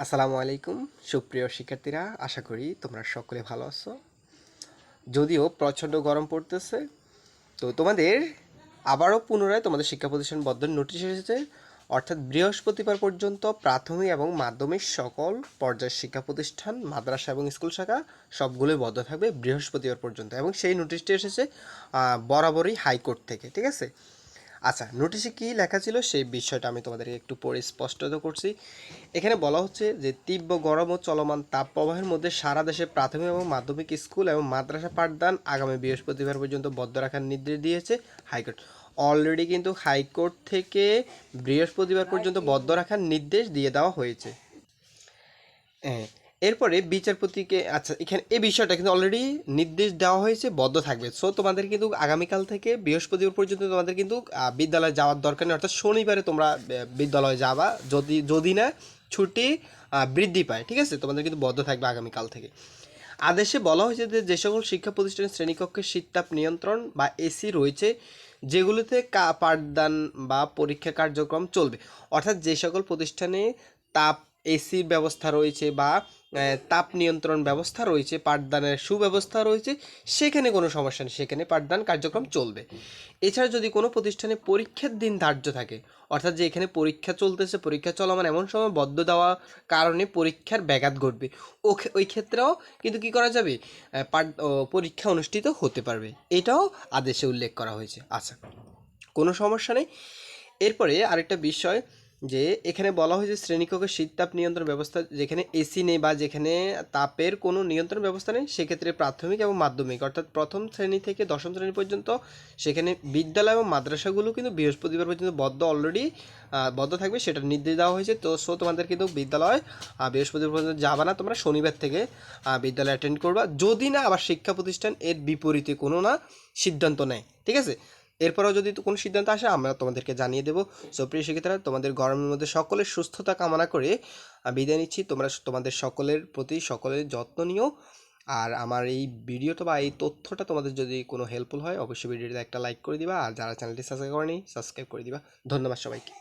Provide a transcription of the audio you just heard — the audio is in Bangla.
আসসালামু আলাইকুম সুপ্রিয় শিক্ষার্থীরা, আশা করি তোমরা সকলে ভালো আছো। যদিও প্রচণ্ড গরম পড়তেছে, তো তোমাদের আবারও পুনরায় তোমাদের শিক্ষা প্রতিষ্ঠান বদ্ধ নোটিশ এসেছে। অর্থাৎ বৃহস্পতিবার পর্যন্ত প্রাথমিক এবং মাধ্যমিক সকল পর্যায়ের শিক্ষা প্রতিষ্ঠান, মাদ্রাসা এবং স্কুল শাখা সবগুলোই বদ্ধ থাকবে বৃহস্পতিবার পর্যন্ত, এবং সেই নোটিশটি এসেছে বরাবরই হাইকোর্ট থেকে। ঠিক আছে, আচ্ছা, নোটিশে কী লেখা ছিল সেই বিষয়টা আমি তোমাদেরকে একটু পরে স্পষ্টত করছি। এখানে বলা হচ্ছে যে তীব্র গরম ও চলমান তাপপ্রবাহের মধ্যে সারা দেশে প্রাথমিক এবং মাধ্যমিক স্কুল এবং মাদ্রাসা পাঠদান আগামী বৃহস্পতিবার পর্যন্ত বন্ধ রাখার নির্দেশ দিয়েছে হাইকোর্ট। অলরেডি কিন্তু হাইকোর্ট থেকে বৃহস্পতিবার পর্যন্ত বন্ধ রাখার নির্দেশ দিয়ে দেওয়া হয়েছে। হ্যাঁ, এরপরে বিচারপতিকে, আচ্ছা, এখানে এই বিষয়টা কিন্তু অলরেডি নির্দেশ দেওয়া হয়েছে, বদ্ধ থাকবে। সো তোমাদের কিন্তু আগামীকাল থেকে বৃহস্পতিবার পর্যন্ত তোমাদের কিন্তু বিদ্যালয়ে যাওয়ার দরকার নেই। অর্থাৎ শনিবারে তোমরা বিদ্যালয়ে যাবা, যদি যদি না ছুটি বৃদ্ধি পায়। ঠিক আছে, তোমাদের কিন্তু বদ্ধ থাকবে আগামীকাল থেকে। আদেশে বলা হয়েছে যে যে সকল শিক্ষা প্রতিষ্ঠানের শ্রেণীকক্ষে শীততাপ নিয়ন্ত্রণ বা এসি রয়েছে, যেগুলোতে পাঠদান বা পরীক্ষা কার্যক্রম চলবে। অর্থাৎ যে সকল প্রতিষ্ঠানে তাপ এসির ব্যবস্থা রয়েছে বা তাপ নিয়ন্ত্রণ ব্যবস্থা রয়েছে, পাঠদানের সুব্যবস্থা রয়েছে, সেখানে কোনো সমস্যা নেই, সেখানে পাঠদান কার্যক্রম চলবে। এছাড়া যদি কোনো প্রতিষ্ঠানে পরীক্ষার দিন ধার্য থাকে, অর্থাৎ যে এখানে পরীক্ষা চলতেছে, পরীক্ষা চলমান এমন সময় বদ্ধ দেওয়ার কারণে পরীক্ষার ব্যাঘাত ঘটবে, ওই ক্ষেত্রেও কিন্তু কী করা যাবে, পরীক্ষা অনুষ্ঠিত হতে পারবে। এটাও আদেশে উল্লেখ করা হয়েছে। আচ্ছা, কোনো সমস্যা নেই। এরপরে আরেকটা বিষয়, যে এখানে বলা হয়েছে শ্রেণীকক্ষে শীত তাপ নিয়ন্ত্রণ ব্যবস্থা, যেখানে এসি নেই বা যেখানে তাপের কোনো নিয়ন্ত্রণ ব্যবস্থা নেই, সেক্ষেত্রে প্রাথমিক এবং মাধ্যমিক অর্থাৎ প্রথম শ্রেণী থেকে দশম শ্রেণী পর্যন্ত সেখানে বিদ্যালয় এবং মাদ্রাসাগুলো কিন্তু বৃহস্পতিবার পর্যন্ত অলরেডি বদ্ধ থাকবে, সেটা নির্দেশ দেওয়া হয়েছে। তো সো তোমাদের কিন্তু বিদ্যালয় বৃহস্পতিবার পর্যন্ত যাবা না, তোমরা শনিবার থেকে বিদ্যালয় অ্যাটেন্ড করবা, যদি না আবার শিক্ষা প্রতিষ্ঠান এর বিপরীতে কোনো না সিদ্ধান্ত নেয়। ঠিক আছে, এরপরেও যদি কোনো সিদ্ধান্ত আসে আমরা তোমাদেরকে জানিয়ে দেবো। সো প্রিয় শিক্ষার্থীরা, তোমাদের গরমের মধ্যে সকলের সুস্থতা কামনা করে বিদায় নিচ্ছি। তোমরা তোমাদের সকলের প্রতি সকলের যত্ন নিও। আর আমার এই ভিডিওটা বা এই তথ্যটা তোমাদের যদি কোনো হেল্পফুল হয়, অবশ্যই ভিডিওতে একটা লাইক করে দিবা, আর যারা চ্যানেলটি সাবস্ক্রাইব করেনি সাবস্ক্রাইব করে দিবা। ধন্যবাদ সবাইকে।